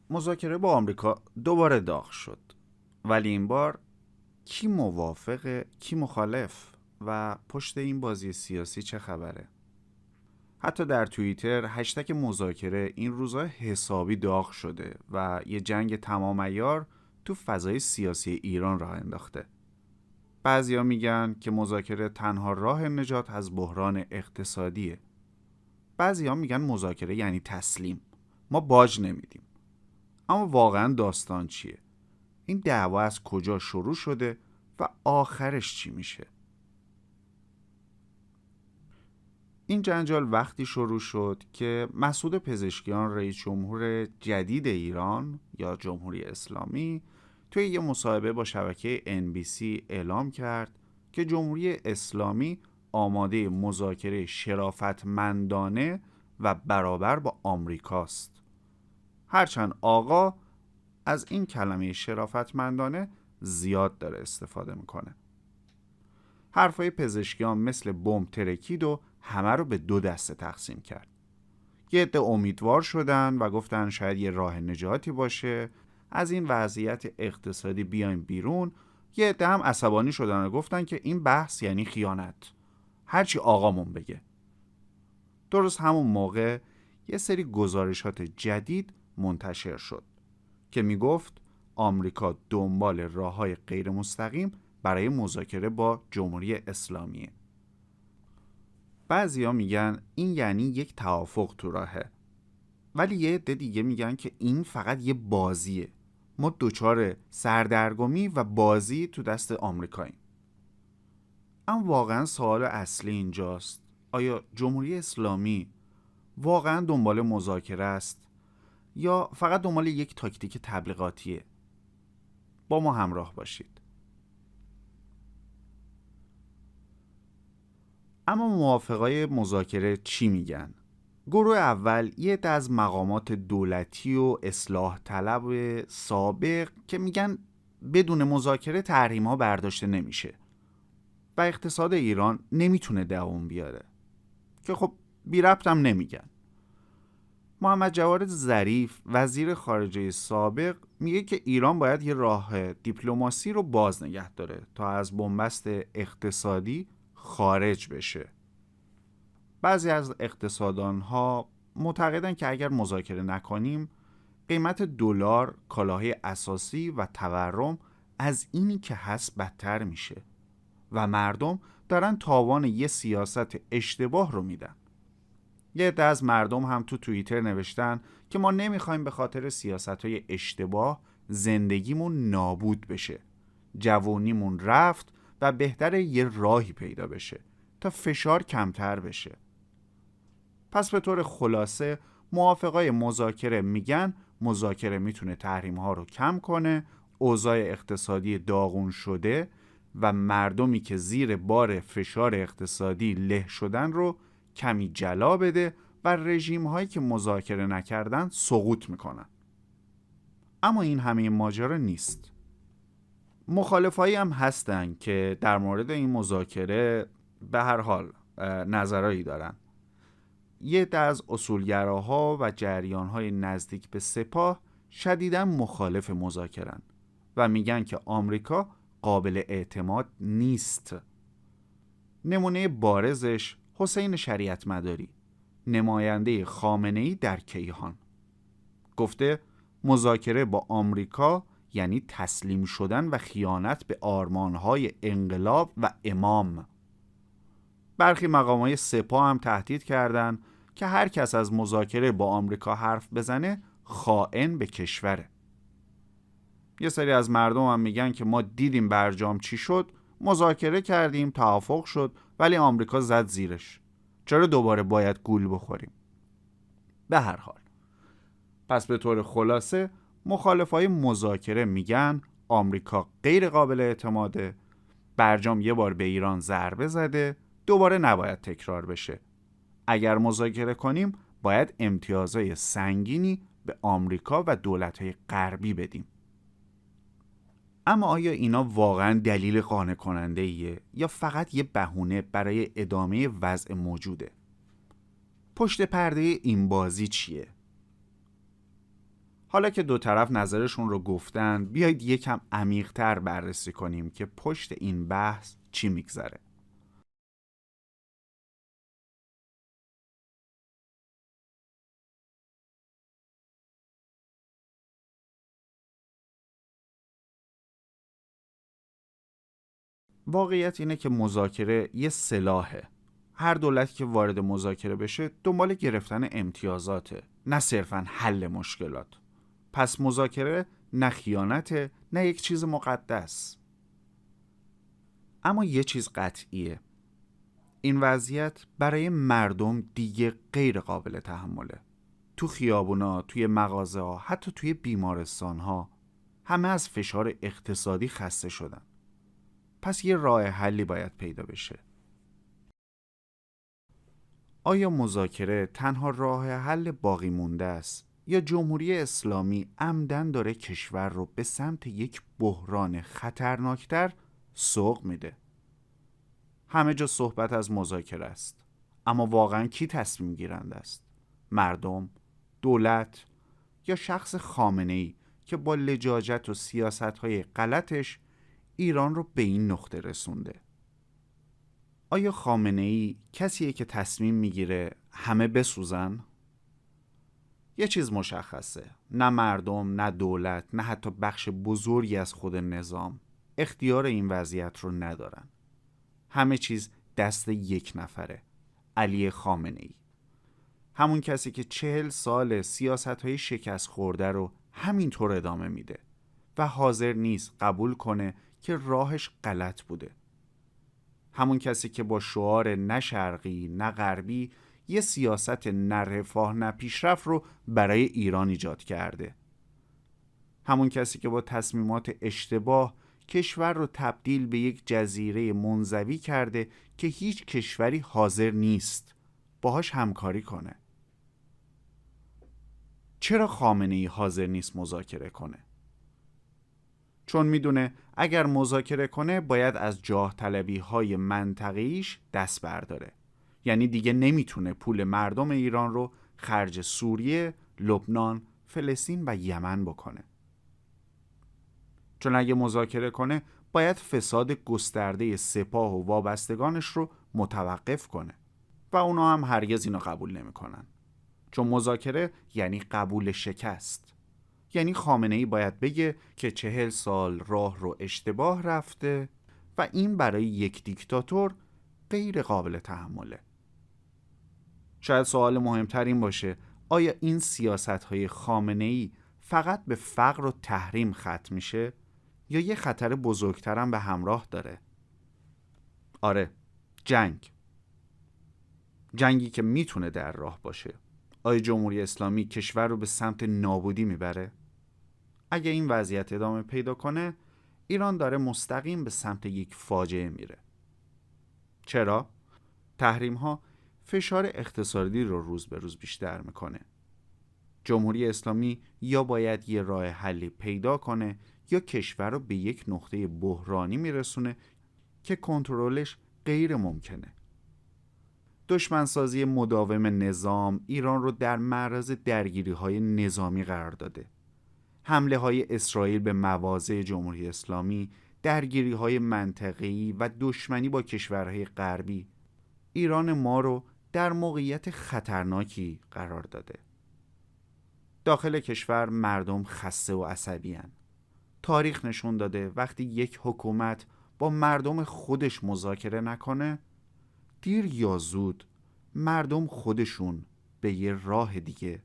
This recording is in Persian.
مذاکره با آمریکا دوباره داغ شد، ولی این بار کی موافقه کی مخالف و پشت این بازی سیاسی چه خبره؟ حتی در توییتر هشتگ مذاکره این روزا حسابی داغ شده و یه جنگ تمام عیار تو فضای سیاسی ایران راه انداخته. بعضیا میگن که مذاکره تنها راه نجات از بحران اقتصادیه. بعضیا میگن مذاکره یعنی تسلیم، ما باج نمیدیم. اما واقعا داستان چیه؟ این دعوا از کجا شروع شده و آخرش چی میشه؟ این جنجال وقتی شروع شد که مسعود پزشکیان رئیس جمهور جدید ایران یا جمهوری اسلامی توی یه مصاحبه با شبکه NBC اعلام کرد که جمهوری اسلامی آماده مذاکره شرافتمندانه و برابر با آمریکاست. هرچند آقا از این کلمه شرافتمندانه زیاد داره استفاده میکنه. حرفای پزشکیان مثل بمب ترکید و همه رو به دو دسته تقسیم کرد. یه عده امیدوار شدن و گفتن شاید یه راه نجاتی باشه، از این وضعیت اقتصادی بیایم بیرون. یه عده هم عصبانی شدن و گفتن که این بحث یعنی خیانت، هرچی آقامون بگه. درست همون موقع یه سری گزارشات جدید منتشر شد که میگفت آمریکا دنبال راه‌های غیر مستقیم برای مذاکره با جمهوری اسلامیه. بعضیا میگن این یعنی یک توافق تو راهه، ولی یه عده دیگه میگن که این فقط یه بازیه. ما دچار سردرگمی و بازی تو دست آمریکاییم. اما واقعا سوال اصلی اینجاست، آیا جمهوری اسلامی واقعا دنبال مذاکره است یا فقط دنبال یک تاکتیک تبلیغاتیه؟ با ما همراه باشید. اما موافقای مذاکره چی میگن؟ گروه اول یه عده از مقامات دولتی و اصلاح طلب سابق که میگن بدون مذاکره تحریم ها برداشته نمیشه و اقتصاد ایران نمیتونه دوام بیاره، که خب بی ربط هم نمیگن. محمد جواد ظریف وزیر خارجه سابق میگه که ایران باید یه راه دیپلماسی رو باز نگه داره تا از بنبست اقتصادی خارج بشه. بعضی از اقتصاددانها معتقدن که اگر مذاکره نکنیم قیمت دلار، کالاهای اساسی و تورم از اینی که هست بدتر میشه و مردم دارن تاوان یه سیاست اشتباه رو میدن. یه عده از مردم هم تو توییتر نوشتن که ما نمیخوایم به خاطر سیاست‌های اشتباه زندگیمون نابود بشه. جوونیمون رفت و بهتره یه راهی پیدا بشه تا فشار کمتر بشه. پس به طور خلاصه موافقای مذاکره میگن مذاکره میتونه تحریم ها رو کم کنه، اوضاع اقتصادی داغون شده و مردمی که زیر بار فشار اقتصادی له شدن رو کمی جلا بده و رژیم هایی که مذاکره نکردن سقوط میکنن. اما این همه ماجرا نیست. مخالفایی هم هستن که در مورد این مذاکره به هر حال نظرایی دارن. یه عده از اصولگراها و جریانهای نزدیک به سپاه شدیداً مخالف مذاکره‌اند و میگن که آمریکا قابل اعتماد نیست. نمونه بارزش حسین شریعت مداری، نماینده خامنه‌ای در کیهان، گفته مذاکره با آمریکا یعنی تسلیم شدن و خیانت به آرمانهای انقلاب و امام. برخی مقامات سپاه هم تهدید کردند که هر کس از مذاکره با آمریکا حرف بزنه خائن به کشوره. یه سری از مردم هم میگن که ما دیدیم برجام چی شد، مذاکره کردیم، توافق شد، ولی آمریکا زد زیرش. چرا دوباره باید گول بخوریم؟ به هر حال، پس به طور خلاصه مخالفای مذاکره میگن آمریکا غیر قابل اعتماده، برجام یه بار به ایران ضربه زده، دوباره نباید تکرار بشه. اگر مذاکره کنیم باید امتیازهای سنگینی به آمریکا و دولت‌های غربی بدیم. اما آیا اینا واقعاً دلیل قانع کننده ایه یا فقط یه بهونه برای ادامه وضع موجوده؟ پشت پرده این بازی چیه؟ حالا که دو طرف نظرشون رو گفتن، بیایید یکم عمیق‌تر بررسی کنیم که پشت این بحث چی میگذره. واقعیت اینه که مذاکره یه سلاحه. هر دولتی که وارد مذاکره بشه دنبال گرفتن امتیازاته، نه صرفاً حل مشکلات. پس مذاکره نه خیانته، نه یک چیز مقدس. اما یه چیز قطعیه، این وضعیت برای مردم دیگه غیر قابل تحمله. تو خیابونا، توی مغازه ها، حتی توی بیمارستان ها، همه از فشار اقتصادی خسته شدن. پس یه راه حلی باید پیدا بشه. آیا مذاکره تنها راه حل باقی مونده است یا جمهوری اسلامی عمدن داره کشور رو به سمت یک بحران خطرناکتر سوق میده؟ همه جا صحبت از مذاکره است، اما واقعا کی تصمیم گیرنده است؟ مردم، دولت یا شخص خامنه‌ای که با لجاجت و سیاست‌های غلطش ایران رو به این نقطه رسونده؟ آیا خامنه‌ای کسیه که تصمیم میگیره همه بسوزن؟ یه چیز مشخصه، نه مردم، نه دولت، نه حتی بخش بزرگی از خود نظام اختیار این وضعیت رو ندارن. همه چیز دست یک نفره، علی خامنه‌ای. همون کسی که 40 سال سیاست‌های شکست خورده رو همینطور ادامه میده و حاضر نیست قبول کنه که راهش غلط بوده. همون کسی که با شعار نه شرقی نه غربی یه سیاست نه رفاه نه پیشرفت رو برای ایران ایجاد کرده. همون کسی که با تصمیمات اشتباه کشور رو تبدیل به یک جزیره منزوی کرده که هیچ کشوری حاضر نیست باهاش همکاری کنه. چرا خامنه‌ای حاضر نیست مذاکره کنه؟ چون میدونه اگر مذاکره کنه باید از جاه طلبی های منطقیش دست برداره. یعنی دیگه نمیتونه پول مردم ایران رو خرج سوریه، لبنان، فلسطین و یمن بکنه. چون اگه مذاکره کنه باید فساد گسترده سپاه و وابستگانش رو متوقف کنه و اونا هم هرگز اینو قبول نمیکنن. چون مذاکره یعنی قبول شکست. یعنی خامنه‌ای باید بگه که 40 سال راه رو اشتباه رفته و این برای یک دیکتاتور غیر قابل تحمله. شاید سوال مهمتر این باشه، آیا این سیاست‌های خامنه‌ای فقط به فقر و تحریم ختم میشه یا یه خطر بزرگتر هم به همراه داره؟ آره، جنگی که میتونه در راه باشه. آیا جمهوری اسلامی کشور رو به سمت نابودی میبره؟ اگه این وضعیت ادامه پیدا کنه، ایران داره مستقیم به سمت یک فاجعه میره. چرا؟ تحریم ها فشار اقتصادی رو روز به روز بیشتر میکنه. جمهوری اسلامی یا باید یه راه حلی پیدا کنه یا کشور رو به یک نقطه بحرانی میرسونه که کنترلش غیر ممکنه. دشمنسازی مداوم نظام ایران رو در معرض درگیری‌های نظامی قرار داده. حمله های اسرائیل به مواضع جمهوری اسلامی، درگیری های منطقه‌ای و دشمنی با کشورهای غربی ایران ما رو در موقعیت خطرناکی قرار داده. داخل کشور مردم خسته و عصبی هستند. تاریخ نشون داده وقتی یک حکومت با مردم خودش مذاکره نکنه، دیر یا زود مردم خودشون به یه راه دیگه